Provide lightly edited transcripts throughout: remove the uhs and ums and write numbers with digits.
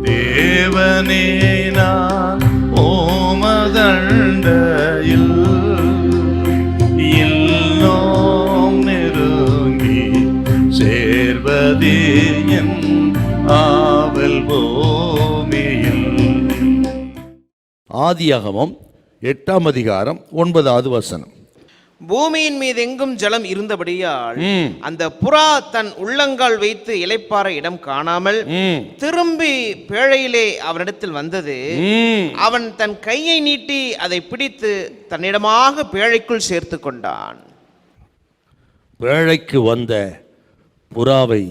தேவனே நான் ஓமதண்டையில் இல்லோம் நெருங்கி சேர்வதே என் ஆவல் பூமியில். ஆதியாகமம் 8ஆம் அதிகாரம் 9வது வசனம். பூமியின் மீது எங்கும் ஜலம் இருந்தபடியால் அந்த புறா தன் உள்ளங்கால் வைத்து இளைப்பாற இடம் காணாமல் திரும்பி பேழையிலே அவனிடத்தில் வந்தது. அவன் தன் கையை நீட்டி அதை பிடித்து தன்னிடமாக பேழைக்குள் சேர்த்து கொண்டான். பேழைக்கு வந்த புறாவை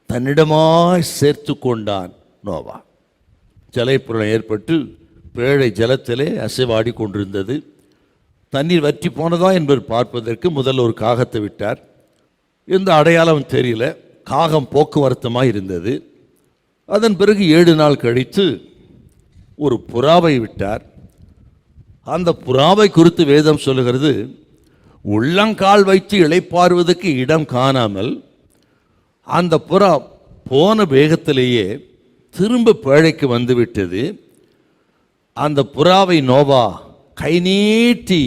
தன்னிடமாய் சேர்த்து கொண்டான் நோவா. ஜலப்புறம் ஏற்பட்டு பேழை ஜலத்திலே அசைவாடி கொண்டிருந்தது. தண்ணீர் வற்றி போனதா என்பதை பார்ப்பதற்கு முதல்ல ஒரு காகத்தை விட்டார். எந்த அடையாளம் தெரியல. காகம் போக்குவரத்துமாக இருந்தது. அதன் பிறகு 7 நாள் கழித்து ஒரு புறாவை விட்டார். அந்த புறாவை குறித்து வேதம் சொல்லுகிறது, உள்ளங்கால் வைத்து இளைப்பாறுவதற்கு இடம் காணாமல் அந்த புறா போன வேகத்திலேயே திரும்ப பேழைக்கு வந்துவிட்டது. அந்த புறாவை நோவா கை நீட்டி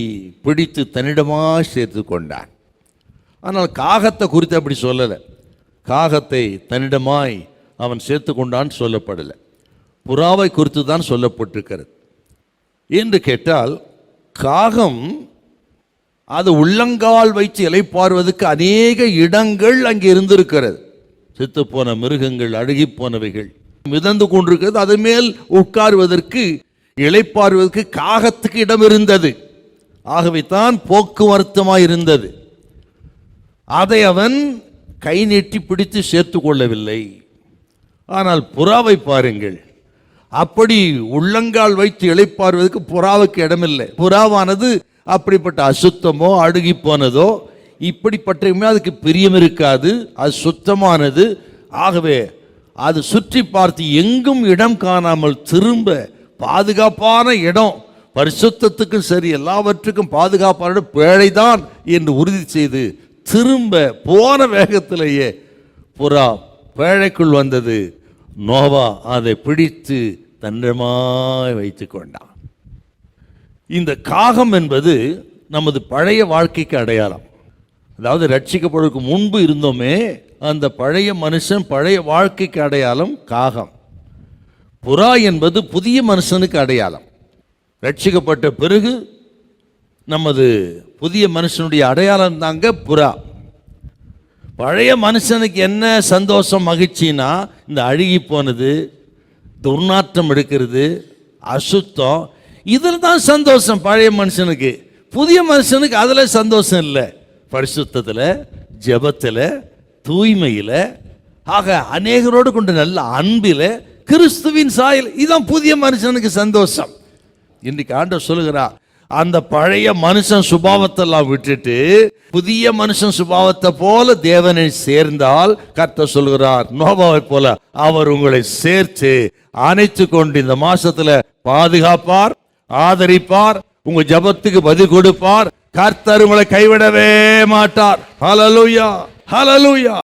பிடித்து தன்னிடமாக சேர்த்து கொண்டான். ஆனால் காகத்தை குறித்து அப்படி சொல்லலை. காகத்தை தன்னிடமாய் அவன் சேர்த்து கொண்டான்னு சொல்லப்படலை. புறாவை குறித்து தான் சொல்லப்பட்டிருக்கிறது. என்று கேட்டால், காகம் அது உள்ளங்கால் வைத்து இளைப்பாறுவதற்கு அநேக இடங்கள் அங்கே இருந்திருக்கிறது. செத்துப்போன மிருகங்கள், அழுகி போனவைகள் மிதந்து கொண்டிருக்கிறது. அது மேல் உட்காருவதற்கு, இளைப்பாறுவதற்கு காகத்துக்கு இடம் இருந்தது. ஆகவே தான் போக்குவரத்துமாய் இருந்தது. அதை அவன் கை நீட்டி பிடித்து சேர்த்து கொள்ளவில்லை. ஆனால் புறாவை பாருங்கள், அப்படி உள்ளங்கால் வைத்து இளைப்பாறுவதற்கு புறாவுக்கு இடமில்லை. புறாவானது அப்படிப்பட்ட அசுத்தமோ அழுகி போனதோ இப்படிப்பட்ட அதுக்கு பிரியம் இருக்காது. அது சுத்தமானது. ஆகவே அது சுற்றி பார்த்து எங்கும் இடம் காணாமல் திரும்ப பாதுகாப்பான இடம், பரிசுத்தத்துக்கும் சரி எல்லாவற்றுக்கும் பாதுகாப்பான பேழைதான் என்று உறுதி செய்து திரும்ப போன வேகத்திலேயே புறா பேழைக்குள் வந்தது. நோவா அதை பிடித்து தன்னிடமாய் வைத்து கொண்டான். இந்த காகம் என்பது நமது பழைய வாழ்க்கைக்கு அடையாளம். அதாவது ரட்சிக்கப்படுவதற்கு முன்பு இருந்தோமே, அந்த பழைய மனுஷன், பழைய வாழ்க்கைக்கு அடையாளம் காகம். புறா என்பது புதிய மனுஷனுக்கு அடையாளம். ரட்சிக்கப்பட்ட பிறகு நமது புதிய மனுஷனுடைய அடையாளம் தாங்க புறா. பழைய மனுஷனுக்கு என்ன சந்தோஷம், மகிழ்ச்சினா இந்த அழுகி போனது, துர்நாற்றம் எடுக்கிறது, அசுத்தம், இதில் தான் சந்தோஷம் பழைய மனுஷனுக்கு. புதிய மனுஷனுக்கு அதில் சந்தோஷம் இல்லை. பரிசுத்தத்தில், ஜெபத்தில், தூய்மையில், ஆக அநேகரோடு கொண்டு நல்ல அன்பில், கிறிஸ்துவின் சாயல், இதுதான் புதிய மனுஷனுக்கு சந்தோஷம். இன்றைக்கு ஆண்டவர் சொல்லுகிறார், அந்த பழைய மனுஷன் சுபாவத்தெல்லாம் விட்டுட்டு புதிய மனுஷன் சுபாவத்தை போல தேவனை சேர்ந்தால், கர்த்தர் சொல்கிறார், நோவாவை போல அவர் உங்களை சேர்த்து அணைத்து கொண்டு இந்த மாசத்துல பாதுகாப்பார், ஆதரிப்பார், உங்க ஜபத்துக்கு பதில் கொடுப்பார். கர்த்தர் உங்களை கைவிடவே மாட்டார். ஹல்லேலூயா, ஹல்லேலூயா.